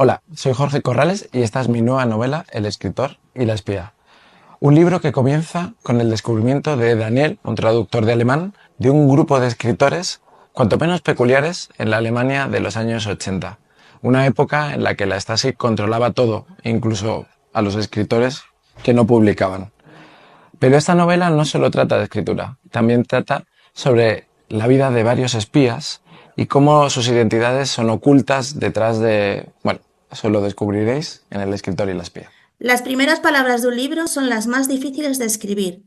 Hola, soy Jorge Corrales y esta es mi nueva novela, El escritor y la espía. Un libro que comienza con el descubrimiento de Daniel, un traductor de alemán, de un grupo de escritores, cuanto menos peculiares, en la Alemania de los años 80. Una época en la que la Stasi controlaba todo, incluso a los escritores que no publicaban. Pero esta novela no solo trata de escritura, también trata sobre la vida de varios espías y cómo sus identidades son ocultas detrás de... Bueno, eso lo descubriréis en El escritor y la espía. Las primeras palabras de un libro son las más difíciles de escribir.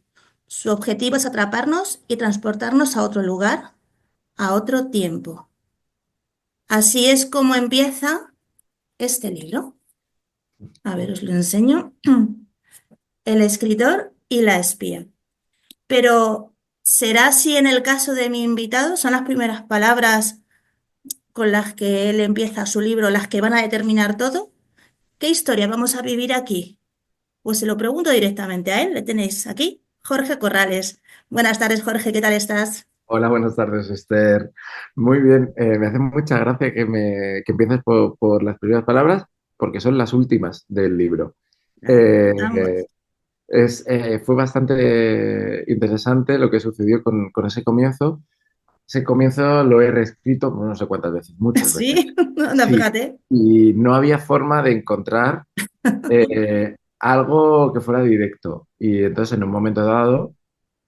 Su objetivo es atraparnos y transportarnos a otro lugar, a otro tiempo. Así es como empieza este libro. A ver, os lo enseño. El escritor y la espía. Pero, ¿será así en el caso de mi invitado? ¿Son las primeras palabras con las que él empieza su libro las que van a determinar todo? ¿Qué historia vamos a vivir aquí? Pues se lo pregunto directamente a él. Le tenéis aquí, Jorge Corrales. Buenas tardes, Jorge. ¿Qué tal estás? Hola, buenas tardes, Esther. Muy bien, me hace mucha gracia que empieces por las primeras palabras, porque son las últimas del libro. Vamos. Eh, Fue bastante interesante lo que sucedió con ese comienzo. Ese comienzo lo he reescrito no sé cuántas veces, muchas veces. Sí, no, Sí, fíjate. y no había forma de encontrar algo que fuera directo. Y entonces, en un momento dado,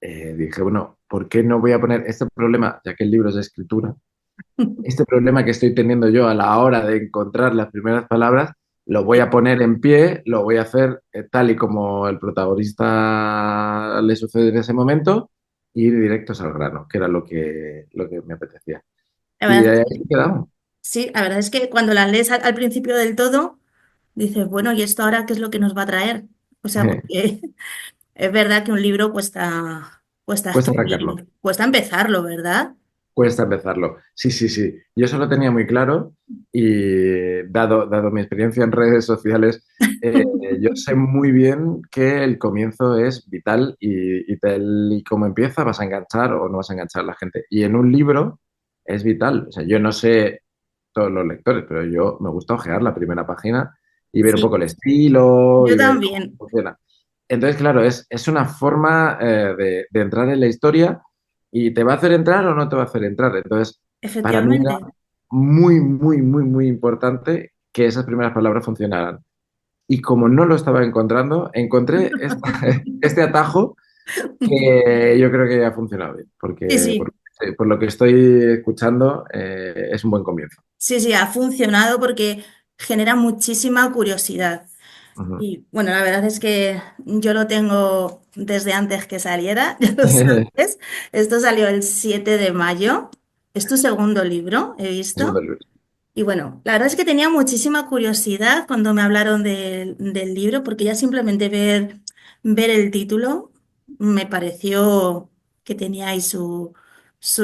dije, bueno, ¿por qué no voy a poner este problema, ya que el libro es de escritura, este problema que estoy teniendo yo a la hora de encontrar las primeras palabras, lo voy a poner en pie, lo voy a hacer tal y como el protagonista le sucede en ese momento, y ir directos al grano, que era lo que me apetecía. La Y verdad es ahí que, quedamos. sí, la verdad es que cuando las lees al principio del todo, dices, bueno, ¿y esto ahora qué es lo que nos va a traer? O sea, porque es verdad que un libro cuesta Cuesta arrancarlo. escribirlo, cuesta empezarlo, ¿verdad? Cuesta empezarlo. Sí, sí, sí. Yo eso lo tenía muy claro y dado mi experiencia en redes sociales, eh, yo sé muy bien que el comienzo es vital y tal y como empieza vas a enganchar o no vas a enganchar a la gente. Y en un libro es vital. O sea, yo no sé todos los lectores, pero yo me gusta ojear la primera página y ver un Sí, poco el estilo yo y ver cómo también, funciona. Entonces, claro, es una forma de entrar en la historia y te va a hacer entrar o no te va a hacer entrar. Entonces, para mí era efectivamente. muy, muy, muy, muy importante que esas primeras palabras funcionaran. Y como no lo estaba encontrando, encontré este atajo que yo creo que ha funcionado bien, Sí, porque sí, por lo que estoy escuchando es un buen comienzo. sí, sí, ha funcionado porque genera muchísima curiosidad. Ujú. Y bueno, la verdad es que yo lo tengo desde antes que saliera, ya lo sabes. Esto salió el 7 de mayo. Es tu segundo libro, he Segundo visto. libro. Y bueno, la verdad es que tenía muchísima curiosidad cuando me hablaron del libro, porque ya simplemente ver el título me pareció que tenía ahí su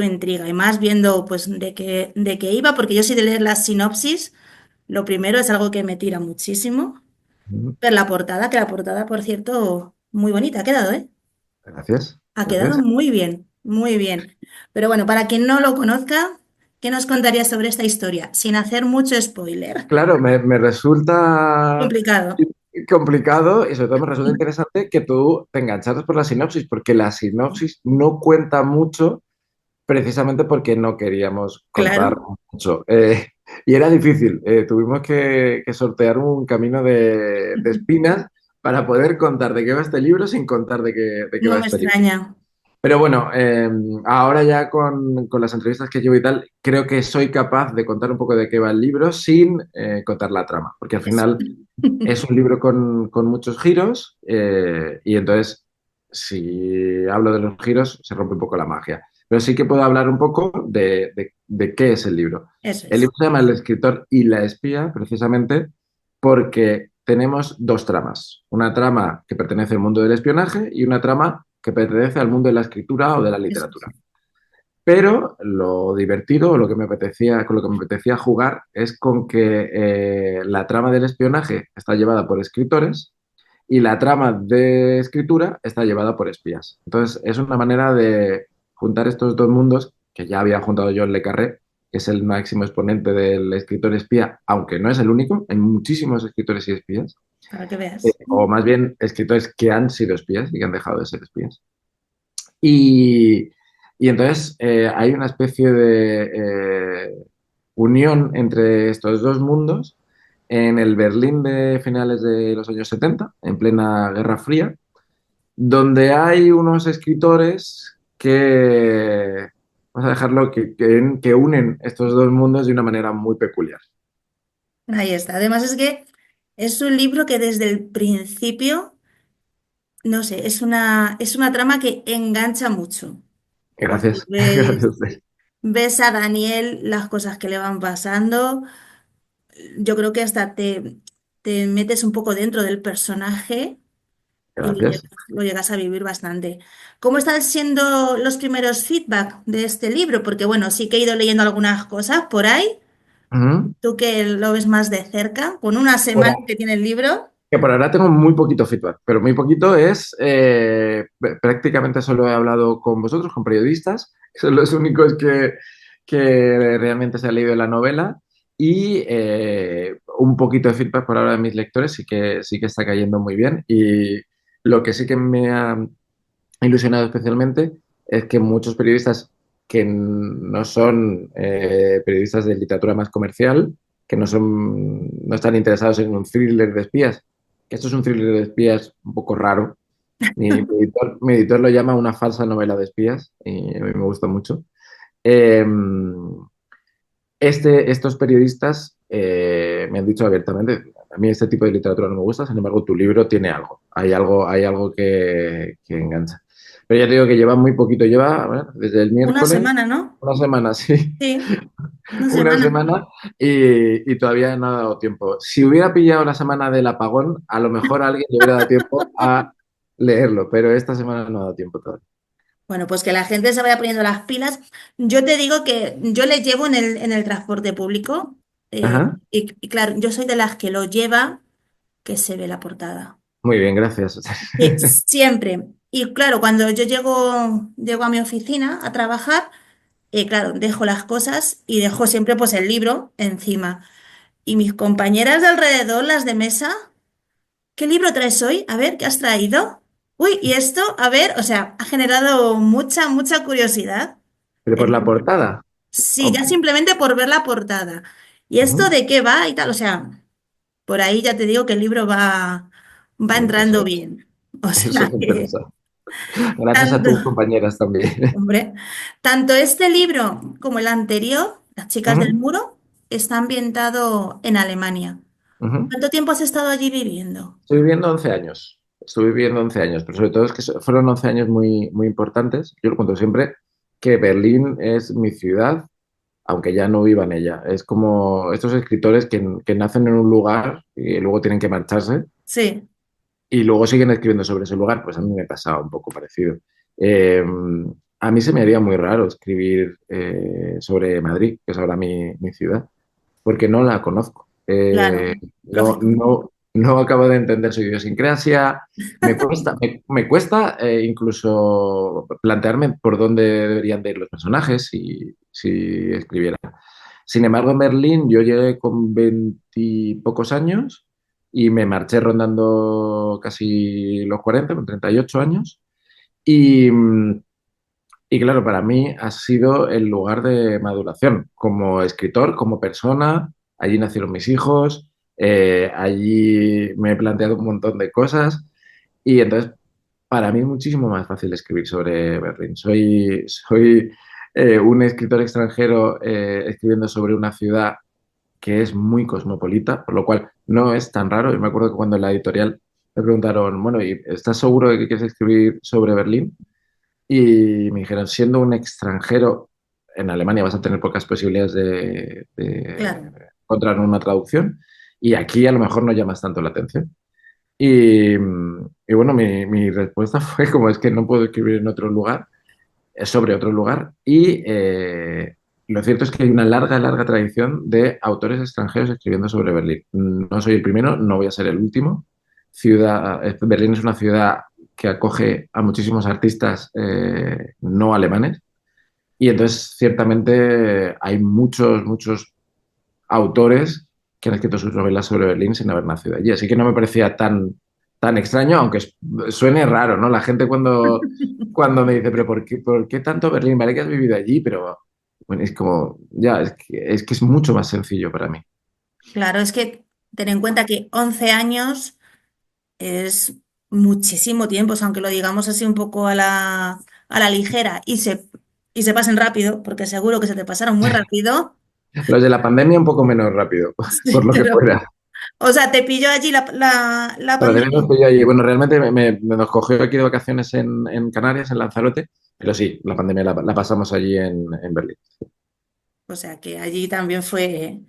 intriga. Y más viendo pues de qué iba, porque yo soy de leer la sinopsis, lo primero es algo que me tira muchísimo. Ujú. Ver la portada, que la portada, por cierto, muy bonita ha quedado, ¿eh? Gracias, Ha quedado gracias. muy bien, muy bien. Pero bueno, para quien no lo conozca, ¿qué nos contaría sobre esta historia? Sin hacer mucho spoiler. Claro, me resulta Complicado. complicado y sobre todo me resulta interesante que tú te engancharas por la sinopsis, porque la sinopsis no cuenta mucho precisamente porque no queríamos contar Claro. mucho. Y era difícil, tuvimos que sortear un camino de espinas para poder contar de qué va este libro sin contar de qué No va me este libro. extraña. Pero bueno, ahora ya con las entrevistas que llevo y tal, creo que soy capaz de contar un poco de qué va el libro sin contar la trama, porque al Eso. final es un libro con muchos giros y entonces si hablo de los giros se rompe un poco la magia. Pero sí que puedo hablar un poco de qué es el libro. Eso El es. libro se llama El escritor y la espía precisamente porque tenemos dos tramas. Una trama que pertenece al mundo del espionaje y una trama que pertenece al mundo de la escritura o de la Eso es. literatura. Pero lo divertido, o lo que me apetecía, con lo que me apetecía jugar, es con que la trama del espionaje está llevada por escritores y la trama de escritura está llevada por espías. Entonces, es una manera de juntar estos dos mundos que ya había juntado yo en Le Carré, que es el máximo exponente del escritor espía, aunque no es el único, hay muchísimos escritores y espías, Para que veas. o más bien escritores que han sido espías y que han dejado de ser espías. Y, y entonces hay una especie de unión entre estos dos mundos en el Berlín de finales de los años 70, en plena Guerra Fría, donde hay unos escritores que, vamos a dejarlo, que unen estos dos mundos de una manera muy peculiar. Ahí está. Además es que es un libro que desde el principio, no sé, es una trama que engancha mucho. Porque Gracias, gracias. ves a Daniel las cosas que le van pasando. Yo creo que hasta te metes un poco dentro del personaje y Gracias. lo llegas a vivir bastante. ¿Cómo están siendo los primeros feedback de este libro? Porque bueno, sí que he ido leyendo algunas cosas por ahí. Ujú. Tú que lo ves más de cerca, con una semana que tiene el libro. Que por ahora tengo muy poquito feedback, pero muy poquito es, prácticamente solo he hablado con vosotros, con periodistas, que son los únicos que realmente se ha leído la novela, y un poquito de feedback por ahora de mis lectores, sí que está cayendo muy bien, y lo que sí que me ha ilusionado especialmente es que muchos periodistas que no son periodistas de literatura más comercial, que no están interesados en un thriller de espías, que esto es un thriller de espías un poco raro. Mi editor lo llama una falsa novela de espías y a mí me gusta mucho. Eh, estos periodistas me han dicho abiertamente, a mí este tipo de literatura no me gusta, sin embargo tu libro tiene algo, hay algo que engancha. Pero ya te digo que lleva muy poquito, lleva bueno, desde el Una miércoles, semana, ¿no? una semana, sí, Sí, una una semana. semana y todavía no ha dado tiempo. Si hubiera pillado la semana del apagón, a lo mejor a alguien le hubiera dado tiempo a leerlo, pero esta semana no ha dado tiempo todavía. Bueno, pues que la gente se vaya poniendo las pilas. Yo te digo que yo le llevo en el transporte público Ajá, y claro, yo soy de las que lo lleva que se ve la portada. muy bien, gracias. Siempre. Y claro, cuando yo llego a mi oficina a trabajar, claro, dejo las cosas y dejo siempre pues el libro encima. Y mis compañeras de alrededor, las de mesa, ¿qué libro traes hoy? A ver, ¿qué has traído? Uy, ¿y esto? A ver, o sea, ha generado mucha curiosidad. Pero por la Eh, portada. sí, Oh, ya simplemente por ver la portada. ¿Y esto ujú. de qué va y tal? O sea, por ahí ya te digo que el libro va entrando Eso, bien. O eso sea me que interesa. Gracias a tanto, tus compañeras también. hombre, tanto este libro como el anterior, Las chicas del Ujú, muro, está ambientado en Alemania. ujú. ¿Cuánto tiempo has estado allí viviendo? Estoy viviendo 11 años. Estuve viviendo 11 años, pero sobre todo es que fueron 11 años muy, muy importantes. Yo lo cuento siempre que Berlín es mi ciudad, aunque ya no viva en ella. Es como estos escritores que nacen en un lugar y luego tienen que marcharse Sí, y luego siguen escribiendo sobre ese lugar. Pues a mí me pasaba un poco parecido. Eh, a mí se me haría muy raro escribir sobre Madrid, que es ahora mi ciudad, porque no la conozco. claro, lógico. No acabo de entender su idiosincrasia. Me cuesta incluso plantearme por dónde deberían de ir los personajes si escribiera. Sin embargo, en Berlín yo llegué con 20 pocos años y me marché rondando casi los 40, con 38 años. Y, y claro, para mí ha sido el lugar de maduración como escritor, como persona. Allí nacieron mis hijos, allí me he planteado un montón de cosas y entonces para mí es muchísimo más fácil escribir sobre Berlín. Soy un escritor extranjero escribiendo sobre una ciudad que es muy cosmopolita, por lo cual no es tan raro. Yo me acuerdo que cuando en la editorial me preguntaron, bueno, ¿y estás seguro de que quieres escribir sobre Berlín? Y me dijeron, siendo un extranjero en Alemania vas a tener pocas posibilidades de Claro. encontrar una traducción y aquí a lo mejor no llamas tanto la atención. Y, y bueno, mi respuesta fue como es que no puedo escribir en otro lugar, sobre otro lugar. Y lo cierto es que hay una larga tradición de autores extranjeros escribiendo sobre Berlín. No soy el primero, no voy a ser el último. Berlín es una ciudad que acoge a muchísimos artistas no alemanes Y entonces, ciertamente, hay muchos, muchos autores que han escrito sus novelas sobre Berlín sin haber nacido allí. Así que no me parecía tan extraño, aunque suene raro, ¿no? La gente cuando me dice, pero ¿por qué tanto Berlín? Vale que has vivido allí, pero bueno, es como, ya, es que es mucho más sencillo para mí. Claro, es que ten en cuenta que 11 años es muchísimo tiempo, o sea, aunque lo digamos así un poco a la ligera y se pasen rápido, porque seguro que se te pasaron muy rápido. Los de la pandemia un poco menos rápido, por Sí, lo que pero, fuera. o sea, te pilló allí la La pandemia nos pandemia. pilló allí. Bueno, realmente nos cogió aquí de vacaciones en Canarias, en Lanzarote, pero sí, la pandemia la pasamos allí en Berlín. O sea, que allí también fue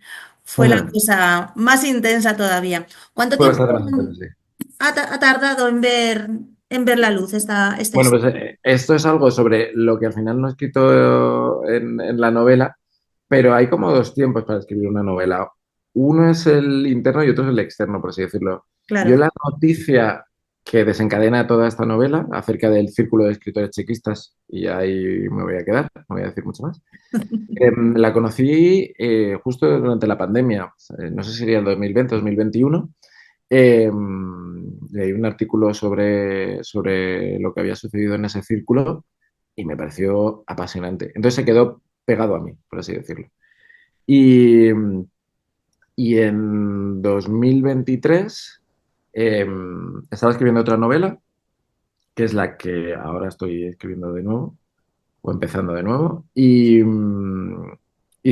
la Ajá. cosa más intensa todavía. ¿Cuánto Fue tiempo bastante más intenso, sí. ha tardado en ver la luz esta Bueno, pues historia? esto es algo sobre lo que al final no he escrito en la novela, pero hay como dos tiempos para escribir una novela. Uno es el interno y otro es el externo, por así decirlo. Yo Claro. la noticia que desencadena toda esta novela acerca del círculo de escritores chequistas, y ahí me voy a quedar, no voy a decir mucho más, la conocí justo durante la pandemia, no sé si sería el 2020, 2021. Eh, Leí un artículo sobre lo que había sucedido en ese círculo y me pareció apasionante. Entonces se quedó pegado a mí, por así decirlo. Y, y en 2023 eh, estaba escribiendo otra novela, que es la que ahora estoy escribiendo de nuevo, o empezando de nuevo, y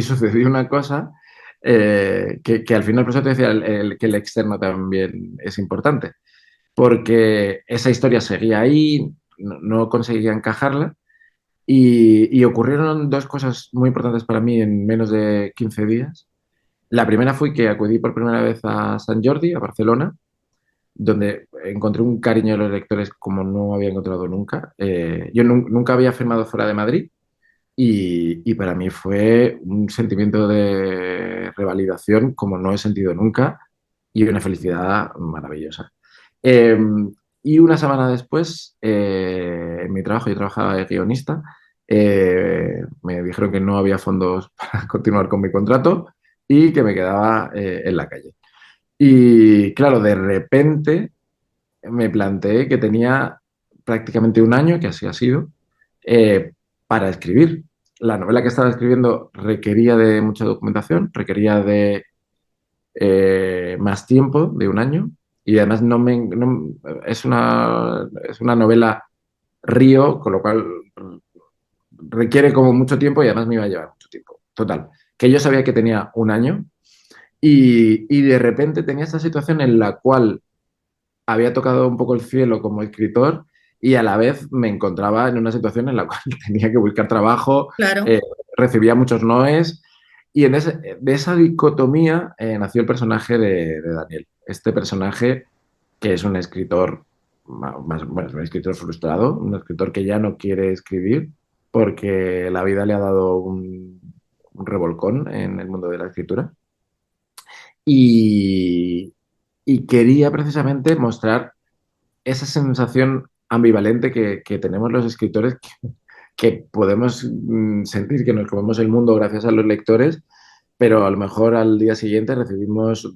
sucedió una cosa que al final, por eso te decía que el externo también es importante, porque esa historia seguía ahí, no conseguía encajarla, y ocurrieron dos cosas muy importantes para mí en menos de 15 días. La primera fue que acudí por primera vez a Sant Jordi, a Barcelona, donde encontré un cariño de los lectores como no había encontrado nunca. Yo nunca había firmado fuera de Madrid y para mí fue un sentimiento de revalidación como no he sentido nunca y una felicidad maravillosa. Eh, y una semana después, en mi trabajo, yo trabajaba de guionista, me dijeron que no había fondos para continuar con mi contrato y que me quedaba en la calle. Y claro, de repente me planteé que tenía prácticamente un año, que así ha sido, eh, para escribir. La novela que estaba escribiendo requería de mucha documentación, requería de más tiempo, de un año, y además es una novela río, con lo cual requiere como mucho tiempo y además me iba a llevar mucho tiempo. Total, que yo sabía que tenía un año y de repente tenía esta situación en la cual había tocado un poco el cielo como escritor y a la vez me encontraba en una situación en la cual tenía que buscar trabajo, Claro. eh, recibía muchos noes y de esa dicotomía nació el personaje de Daniel. Este personaje que es un escritor, bueno, un escritor frustrado, un escritor que ya no quiere escribir porque la vida le ha dado un revolcón en el mundo de la escritura y, y quería precisamente mostrar esa sensación ambivalente que tenemos los escritores, que podemos sentir que nos comemos el mundo gracias a los lectores, pero a lo mejor al día siguiente recibimos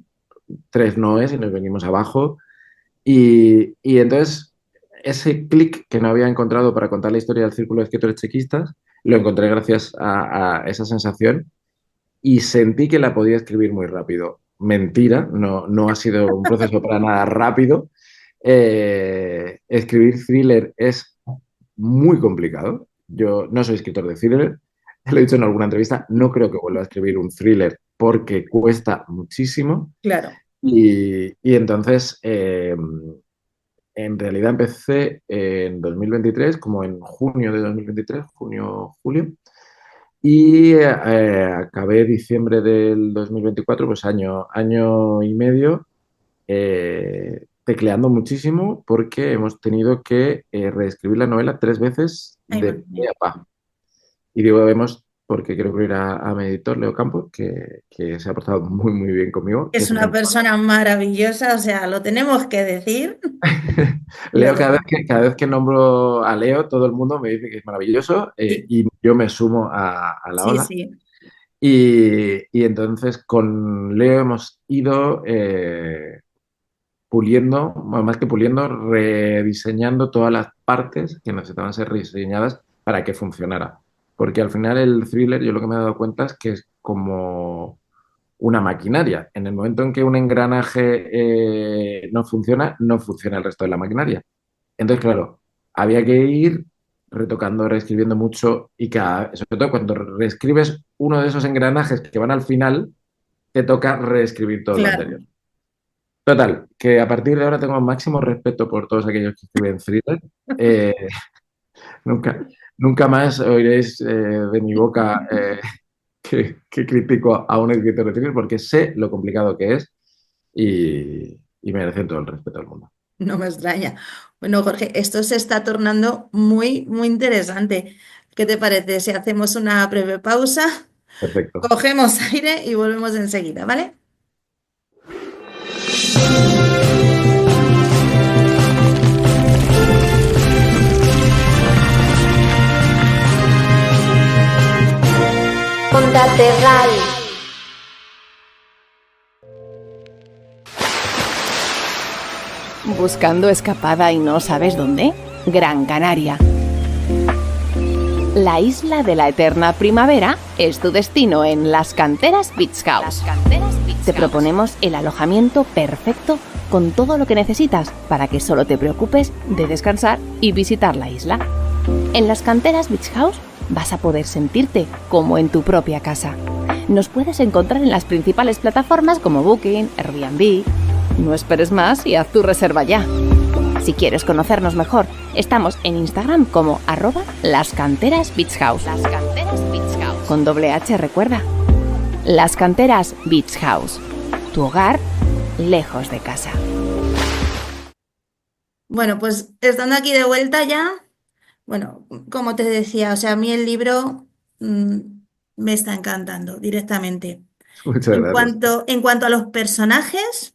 tres noes y nos venimos abajo. Y entonces ese clic que no había encontrado para contar la historia del Círculo de Escritores Chequistas, lo encontré gracias a esa sensación y sentí que la podía escribir muy rápido. Mentira, no ha sido un proceso para nada rápido. Escribir thriller es muy complicado. Yo no soy escritor de thriller, lo he dicho en alguna entrevista, no creo que vuelva a escribir un thriller porque cuesta muchísimo. Claro. Y entonces, en realidad empecé en 2023, como en junio de 2023, junio, julio, y acabé diciembre del 2024, pues año y medio, tecleando muchísimo porque hemos tenido que reescribir la novela tres veces Ay, de madre pe mía. a pa. Y digo, hemos porque quiero incluir a mi editor, Leo Campos, que se ha portado muy, muy bien conmigo, que Es es una ejemplo. persona maravillosa, o sea, lo tenemos que decir. Lo Leo, tenemos. cada vez que nombro a Leo, todo el mundo me dice que es maravilloso, Sí, y yo me sumo a la sí, ola. sí. Y entonces con Leo hemos ido puliendo, bueno, más que puliendo, rediseñando todas las partes que necesitaban ser rediseñadas para que funcionara. Porque al final el thriller, yo lo que me he dado cuenta es que es como una maquinaria. En el momento en que un engranaje no funciona, no funciona el resto de la maquinaria. Entonces, claro, había que ir retocando, reescribiendo mucho y sobre todo cuando reescribes uno de esos engranajes que van al final, te toca reescribir todo lo Claro. anterior. Total, que a partir de ahora tengo máximo respeto por todos aquellos que escriben thriller. Eh, nunca, nunca más oiréis de mi boca que critico a un escritor de thriller porque sé lo complicado que es y merecen todo el respeto del mundo. No me extraña. Bueno, Jorge, esto se está tornando muy, muy interesante. ¿Qué te parece si hacemos una breve pausa, Perfecto. cogemos aire y volvemos enseguida, ¿vale? Onda Terral. ¿Buscando escapada y no sabes dónde? Gran Canaria. La isla de la eterna primavera es tu destino en Las Canteras Beach House. Te proponemos el alojamiento perfecto con todo lo que necesitas para que solo te preocupes de descansar y visitar la isla. En Las Canteras Beach House vas a poder sentirte como en tu propia casa. Nos puedes encontrar en las principales plataformas como Booking, Airbnb. No esperes más y haz tu reserva ya. Si quieres conocernos mejor, estamos en Instagram como @lascanterasbeachhouse. Las Canteras Beach House. Con doble H, recuerda. Las Canteras Beach House. Tu hogar lejos de casa. Bueno, pues estando aquí de vuelta ya, bueno, como te decía, o sea, a mí el libro mm, me está encantando directamente. Muchas gracias. En cuanto a los personajes,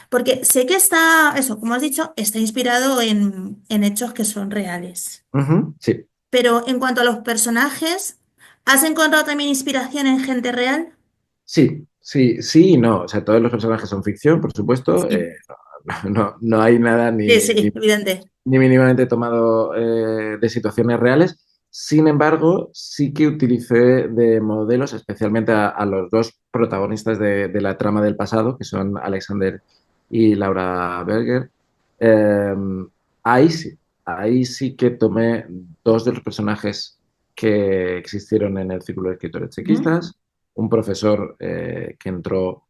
porque sé que está, eso, como has dicho, está inspirado en hechos que son reales. Ujú, sí, Pero en cuanto a los personajes, ¿has encontrado también inspiración en gente real? sí, sí, sí y no. O sea, todos los personajes son ficción, por supuesto. Sí, No hay nada sí, sí, evidente. ni mínimamente tomado de situaciones reales. Sin embargo, sí que utilicé de modelos, especialmente a los dos protagonistas de la trama del pasado, que son Alexander y Laura Berger. Eh, ahí sí, ahí sí que tomé dos de los personajes que existieron en el Círculo de Escritores Ujú. Chequistas, un profesor que entró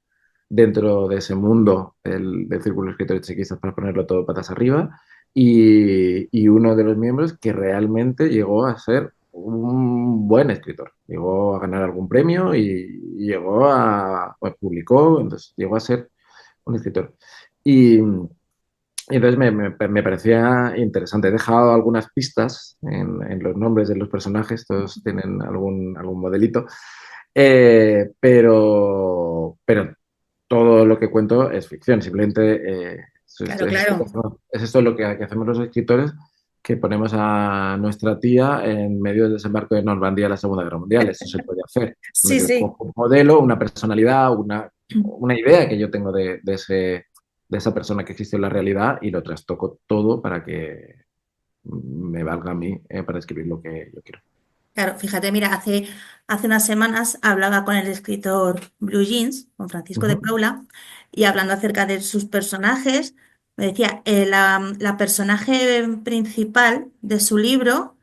dentro de ese mundo del Círculo de Escritores Chequistas para ponerlo todo patas arriba, y uno de los miembros que realmente llegó a ser un buen escritor. Llegó a ganar algún premio y llegó pues, publicó, entonces llegó a ser un escritor. Y entonces me parecía interesante. He dejado algunas pistas en los nombres de los personajes, todos tienen algún modelito, pero todo lo que cuento es ficción. Simplemente Claro, claro. es esto lo que hacemos los escritores, que ponemos a nuestra tía en medio del desembarco de Normandía de la Segunda Guerra Mundial. Eso se puede hacer. Sí, Yo sí. cojo un modelo, una personalidad, una idea que yo tengo de esa persona que existe en la realidad y lo trastoco todo para que me valga a mí para escribir lo que yo quiero. Claro, fíjate, mira, hace unas semanas hablaba con el escritor Blue Jeans, con Francisco de Ujú. Paula, y hablando acerca de sus personajes, me decía, la personaje principal de su libro,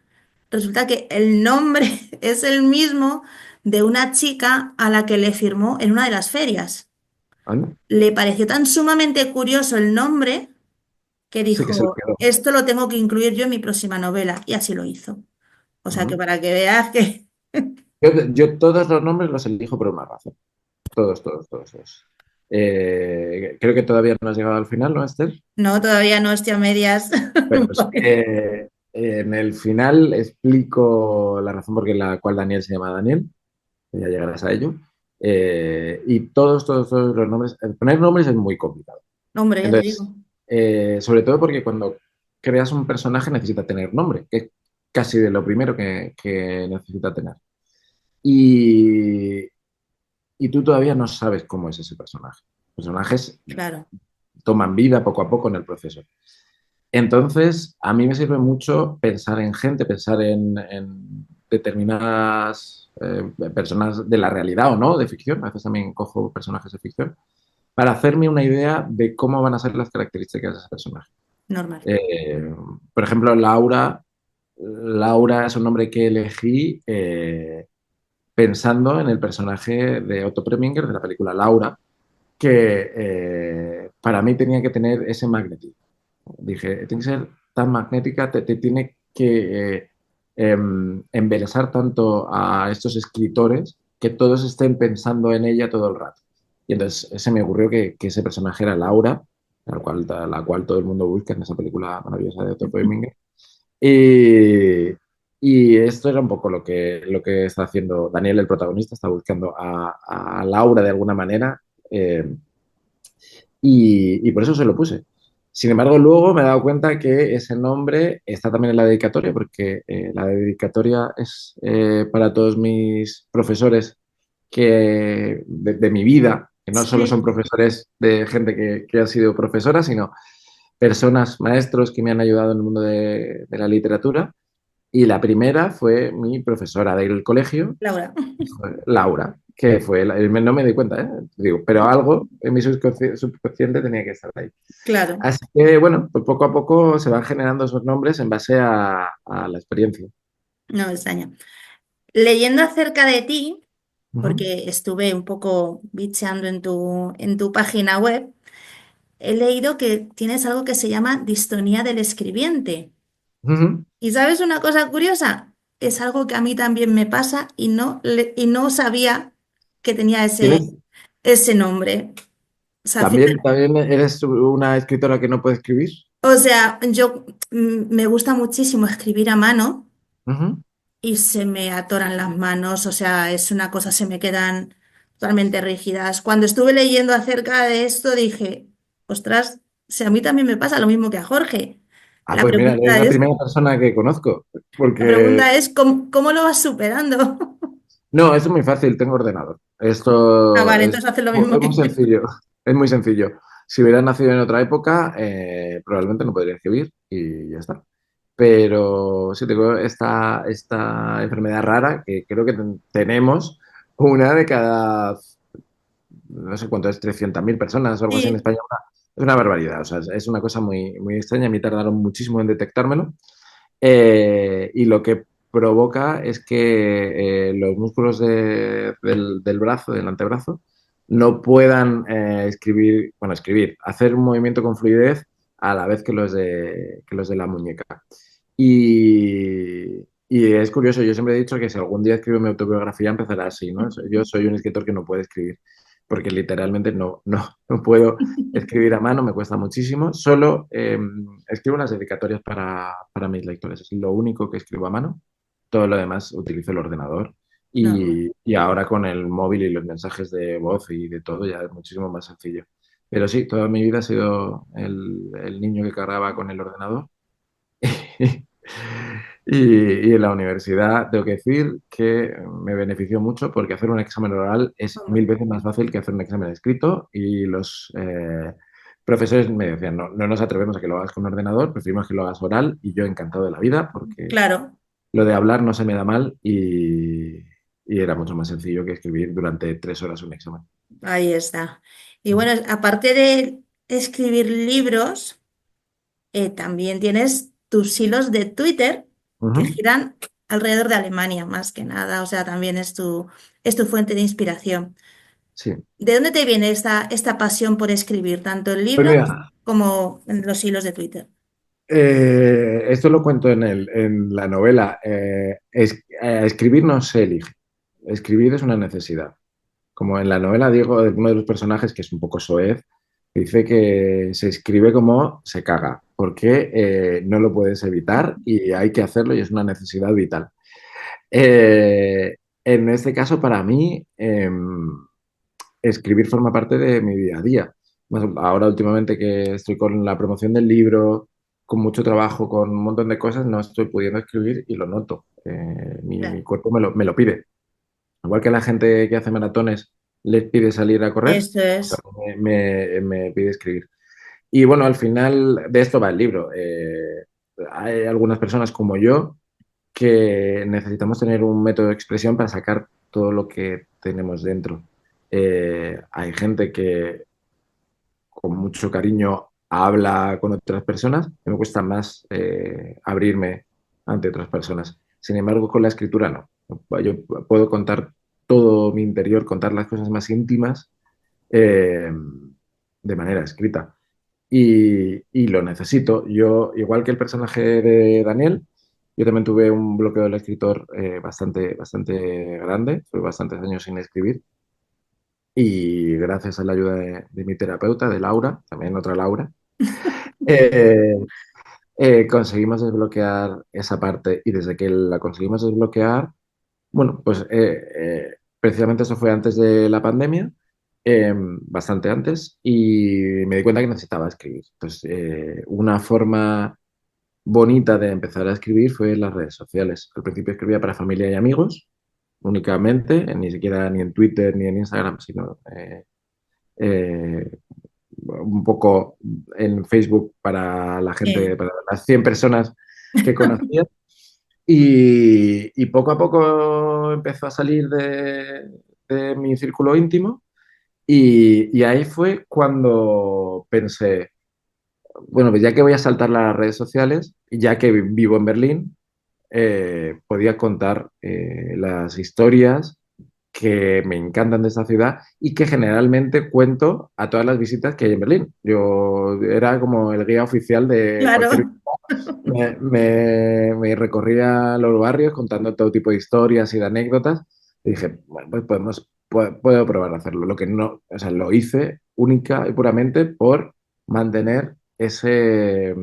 resulta que el nombre es el mismo de una chica a la que le firmó en una de las ferias. Anda. Le pareció tan sumamente curioso el nombre que Sí que se lo dijo, quedo. esto lo tengo que incluir yo en mi próxima novela, y así lo hizo. O sea que Ujú. para que veas que... Yo todos los nombres los elijo por una razón. Todos, todos, todos, todos. Creo que todavía no has llegado al final, ¿no, Esther? No, todavía no estoy a medias. Bueno, pues, Porque- en el final explico la razón por la cual Daniel se llama Daniel, ya llegarás a ello. Y todos los nombres, poner nombres es muy complicado. Hombre, ya te Entonces, digo. sobre todo porque cuando creas un personaje necesita tener nombre, que es casi de lo primero que necesita tener. Y, y tú todavía no sabes cómo es ese personaje. Los personajes Claro. toman vida poco a poco en el proceso. Entonces, a mí me sirve mucho pensar en gente, pensar en determinadas personas de la realidad o no, de ficción. A veces también cojo personajes de ficción para hacerme una idea de cómo van a ser las características de ese personaje. Normal. Por ejemplo, Laura. Laura es un nombre que elegí pensando en el personaje de Otto Preminger de la película Laura, que para mí tenía que tener ese magnetismo. Dije, tiene que ser tan magnética, te tiene que embelesar tanto a estos escritores que todos estén pensando en ella todo el rato. Y entonces se me ocurrió que ese personaje era Laura, la cual todo el mundo busca en esa película maravillosa de Otto Preminger. Y, y esto era un poco lo que está haciendo Daniel, el protagonista, está buscando a Laura de alguna manera. Y por eso se lo puse. Sin embargo, luego me he dado cuenta que ese nombre está también en la dedicatoria, porque la dedicatoria es para todos mis profesores de mi vida, que no solo son Sí, profesores de gente que ha sido profesora, sino personas, maestros que me han ayudado en el mundo de la literatura. Y la primera fue mi profesora del colegio, Laura. Laura, que fue, no me di cuenta, ¿eh? Digo, pero algo en mi subconsciente tenía que estar ahí. Claro, Así que, bueno, pues poco a poco se van generando esos nombres en base a la experiencia. no me extraña. Leyendo acerca de ti, Ujú, porque estuve un poco bicheando en tu página web, he leído que tienes algo que se llama distonía del escribiente. ujú. ¿Y sabes una cosa curiosa? Es algo que a mí también me pasa y no sabía que tenía ¿Tienes? ese nombre. O sea, ¿También eres una escritora que no puede escribir? yo me gusta muchísimo escribir a mano Ujú. y se me atoran las manos, o sea, es una cosa, se me quedan totalmente rígidas. Cuando estuve leyendo acerca de esto dije, ostras, si a mí también me pasa lo mismo que a Jorge. Ah, pues mira, eres la primera persona que conozco, La porque pregunta es, ¿cómo lo vas superando? no, es muy fácil, tengo ordenador. Ah, Esto vale, es, entonces haces lo mismo es muy que yo. sencillo, es muy sencillo. Si hubiera nacido en otra época, probablemente no podría escribir y ya está. Pero sí tengo esta enfermedad rara que creo que tenemos una de cada, no sé cuánto es, 300.000 personas o algo así en Sí, España. Es una barbaridad, o sea, es una cosa muy extraña. A mí tardaron muchísimo en detectármelo. Y lo que provoca es que los músculos del brazo, del antebrazo, no puedan hacer un movimiento con fluidez a la vez que los de la muñeca. Y es curioso, yo siempre he dicho que si algún día escribo mi autobiografía empezará así, ¿no? Yo soy un escritor que no puede escribir, porque literalmente no puedo escribir a mano, me cuesta muchísimo. Solo escribo unas dedicatorias para mis lectores, es lo único que escribo a mano. Todo lo demás utilizo el ordenador. normal. Y ahora con el móvil y los mensajes de voz y de todo ya es muchísimo más sencillo. Pero sí, toda mi vida he sido el niño que cargaba con el ordenador. Y en la universidad tengo que decir que me benefició mucho porque hacer un examen oral es Hombre. 1000 veces más fácil que hacer un examen escrito y los profesores me decían, no nos atrevemos a que lo hagas con un ordenador, preferimos que lo hagas oral y yo encantado de la vida porque Claro, lo de hablar no se me da mal y era mucho más sencillo que escribir durante 3 horas un examen. ahí está. Y bueno, aparte de escribir libros, también tienes tus hilos de Twitter que Ujú. giran alrededor de Alemania, más que nada. O sea, también es tu fuente de inspiración. Sí. ¿De dónde te viene esta pasión por escribir, tanto en Pues libros mira, como en los hilos de Twitter? esto lo cuento en la novela. Escribir no se elige. Escribir es una necesidad. Como en la novela digo, uno de los personajes, que es un poco soez, dice que se escribe como se caga, porque no lo puedes evitar y hay que hacerlo y es una necesidad vital. Eh, en este caso, para mí, escribir forma parte de mi día a día. Ahora, últimamente que estoy con la promoción del libro, con mucho trabajo, con un montón de cosas, no estoy pudiendo escribir y lo noto. Mi Claro. cuerpo me lo pide. Igual que la gente que hace maratones les pide salir a correr, Eso es. me pide escribir. Y bueno, al final de esto va el libro. Hay algunas personas como yo que necesitamos tener un método de expresión para sacar todo lo que tenemos dentro. Hay gente que con mucho cariño habla con otras personas, me cuesta más abrirme ante otras personas. Sin embargo, con la escritura no. Yo puedo contar todo mi interior, contar las cosas más íntimas eh, de manera escrita. Y lo necesito. Yo, igual que el personaje de Daniel, yo también tuve un bloqueo del escritor bastante grande, fue bastantes años sin escribir. Y gracias a la ayuda de mi terapeuta, de Laura, también otra Laura, eh, conseguimos desbloquear esa parte. Y desde que la conseguimos desbloquear, bueno, pues precisamente eso fue antes de la pandemia, bastante antes, y me di cuenta que necesitaba escribir. Entonces, una forma bonita de empezar a escribir fue en las redes sociales. Al principio escribía para familia y amigos únicamente, ni siquiera ni en Twitter ni en Instagram, sino eh, un poco en Facebook para la gente, Sí. para las 100 personas que conocía. Y poco a poco empezó a salir de mi círculo íntimo y ahí fue cuando pensé, bueno, pues ya que voy a saltar las redes sociales, y ya que vivo en Berlín, podía contar las historias que me encantan de esta ciudad y que generalmente cuento a todas las visitas que hay en Berlín. Yo era como el guía oficial de cualquier... Claro. Me recorría los barrios contando todo tipo de historias y de anécdotas y dije, bueno, pues puedo probar a hacerlo. Lo que no, o sea, lo hice única y puramente por mantener ese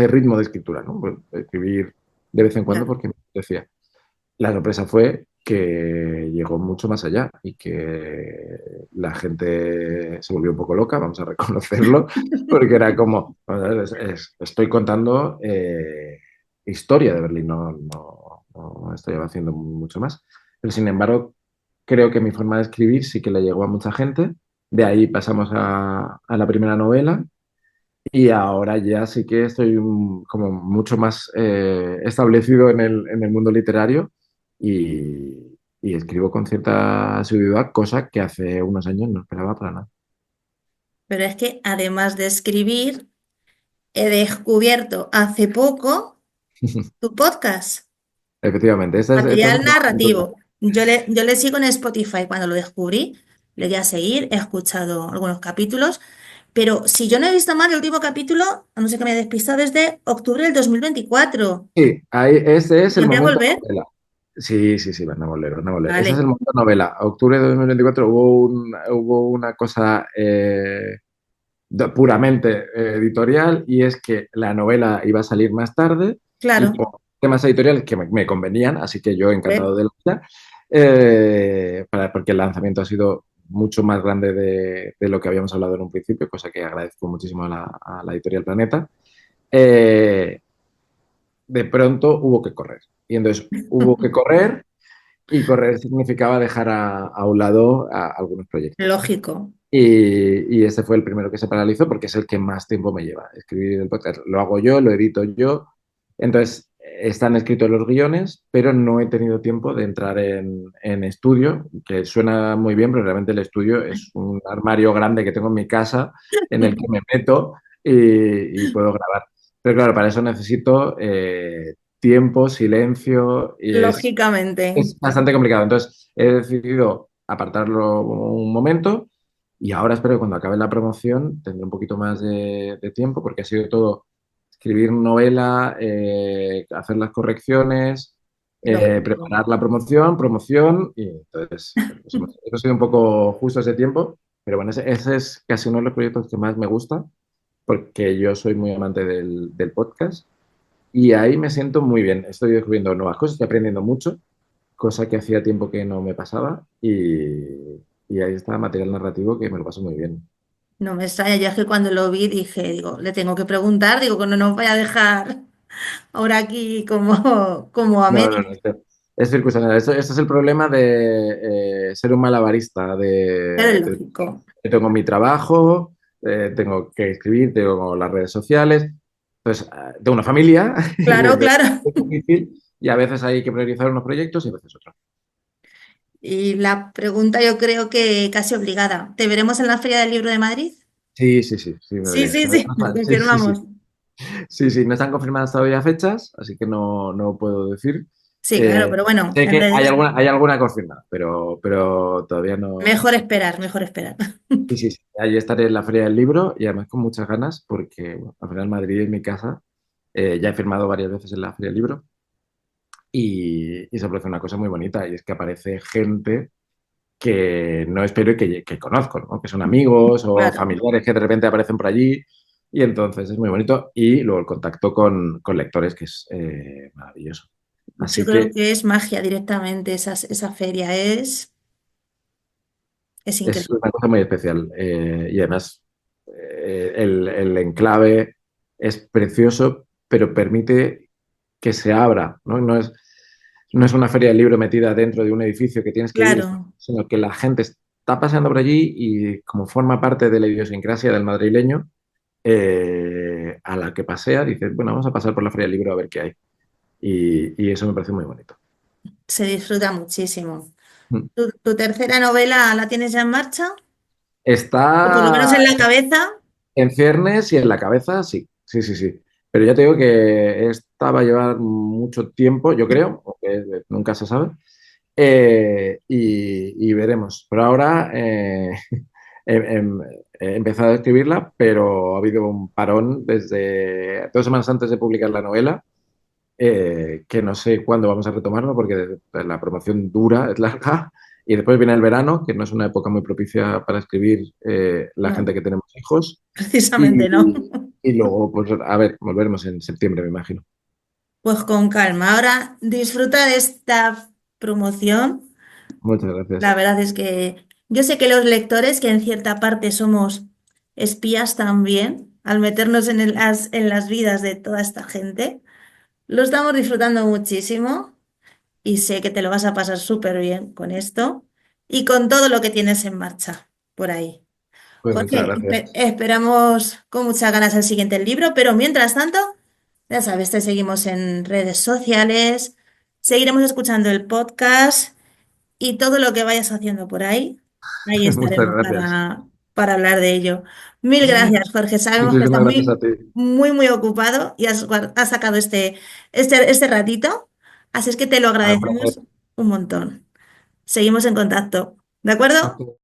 ritmo de escritura, ¿no? Pues, escribir de vez en cuando Claro. porque me decía. La sorpresa fue que llegó mucho más allá y que la gente se volvió un poco loca, vamos a reconocerlo, porque era como, estoy contando historia de Berlín, no estoy haciendo mucho más. Pero sin embargo, creo que mi forma de escribir sí que le llegó a mucha gente. De ahí pasamos a la primera novela y ahora ya sí que estoy como mucho más establecido en el mundo literario y escribo con cierta asiduidad, cosa que hace unos años no esperaba para nada. Pero es que además de escribir, he descubierto hace poco tu podcast, Efectivamente, esta es material una aventura. narrativo. Yo le sigo en Spotify cuando lo descubrí, le di a seguir, he escuchado algunos capítulos, pero si yo no he visto mal, el último capítulo, a no ser que me he despistado, desde octubre del 2024. Sí, ese es el ¿Volví a momento volver? novela. Sí, van a volver, van a volver. Ese es el Vale, momento novela. Octubre de 2024 hubo una cosa puramente editorial y es que la novela iba a salir más tarde y claro. por temas editoriales que me convenían, así que yo Joder. encantado de la vida, porque el lanzamiento ha sido mucho más grande de lo que habíamos hablado en un principio, cosa que agradezco muchísimo a la editorial Planeta. Eh, de pronto hubo que correr. Y entonces hubo que correr y correr significaba dejar a un lado algunos proyectos. Lógico. Y ese fue el primero que se paralizó porque es el que más tiempo me lleva. Escribir el podcast lo hago yo, lo edito yo. Entonces, están escritos los guiones, pero no he tenido tiempo de entrar en estudio, que suena muy bien, pero realmente el estudio es un armario grande que tengo en mi casa en el que me meto y puedo grabar. Pero claro, para eso necesito tiempo, silencio y Lógicamente. es bastante complicado. Entonces, he decidido apartarlo un momento y ahora espero que cuando acabe la promoción tendré un poquito más de tiempo porque ha sido todo escribir novela, hacer las correcciones, Lógico. preparar la promoción y entonces hemos sido un poco justo ese tiempo Pero bueno, ese es casi uno de los proyectos que más me gusta, porque yo soy muy amante del podcast y ahí me siento muy bien. Estoy descubriendo nuevas cosas, estoy aprendiendo mucho, cosa que hacía tiempo que no me pasaba y ahí está material narrativo que me lo paso muy bien. No me extraña, yo es que cuando lo vi dije, digo, le tengo que preguntar, digo, que no nos vaya a dejar ahora aquí como a No, no, medias. no, es circunstancial. Este es el problema de ser un malabarista, Pero es lógico. tengo mi trabajo, tengo que escribir, tengo las redes sociales, entonces tengo una familia y Claro, entonces claro. es difícil y a veces hay que priorizar unos proyectos y a veces otros. Y la pregunta yo creo que casi obligada. ¿Te veremos en la Feria del Libro de Madrid? Sí, sí, sí, sí, me Sí, veré. sí, sí, lo Sí, sí, sí. confirmamos. Sí, sí, no están confirmadas todavía fechas, así que no puedo decir. Sí, claro, Eh, pero bueno, sé en que redes hay alguna confirmada, pero todavía no. mejor esperar, mejor esperar. Sí, sí, sí. Ahí estaré en la Feria del Libro y además con muchas ganas porque bueno, al final Madrid es mi casa. Ya he firmado varias veces en la Feria del Libro y se ofrece una cosa muy bonita y es que aparece gente que no espero y que conozco, ¿no? Que son amigos o Claro. familiares que de repente aparecen por allí y entonces es muy bonito y luego el contacto con lectores que es maravilloso. Yo Así creo que que es magia directamente esa feria, es es increíble. una cosa muy especial y además el enclave es precioso, pero permite que se abra, ¿no? No es una feria del libro metida dentro de un edificio que tienes que ir, Claro, sino que la gente está pasando por allí y como forma parte de la idiosincrasia del madrileño, a la que pasea, dices, bueno, vamos a pasar por la feria del libro a ver qué hay. Y eso me parece muy bonito. se disfruta muchísimo. ¿Tu tercera novela la tienes ya en marcha? O por lo menos Está en la cabeza. en ciernes y en la cabeza, sí, sí, sí, sí. Pero ya te digo que esta va a llevar mucho tiempo, yo creo, aunque nunca se sabe, y veremos. Por ahora he empezado a escribirla, pero ha habido un parón desde 2 semanas antes de publicar la novela, que no sé cuándo vamos a retomarlo porque la promoción dura, es larga, y después viene el verano, que no es una época muy propicia para escribir la No, gente que tenemos hijos. precisamente no. Y, y luego, pues a ver, volveremos en septiembre, me imagino. Pues con calma. Ahora disfruta de esta promoción. Muchas La gracias. verdad es que yo sé que los lectores, que en cierta parte somos espías también, al meternos en las vidas de toda esta gente, lo estamos disfrutando muchísimo y sé que te lo vas a pasar súper bien con esto y con todo lo que tienes en marcha por ahí. Pues muchas Jorge, gracias. esperamos con muchas ganas el siguiente libro, pero mientras tanto, ya sabes, te seguimos en redes sociales, seguiremos escuchando el podcast y todo lo que vayas haciendo por ahí, ahí Muchas estaremos gracias. para hablar de ello. Mil gracias, Jorge. Sabemos que estás Muchísimas gracias a ti. muy ocupado y has sacado este ratito, así es que te lo Un placer. agradecemos un montón. Seguimos en contacto, ¿de acuerdo?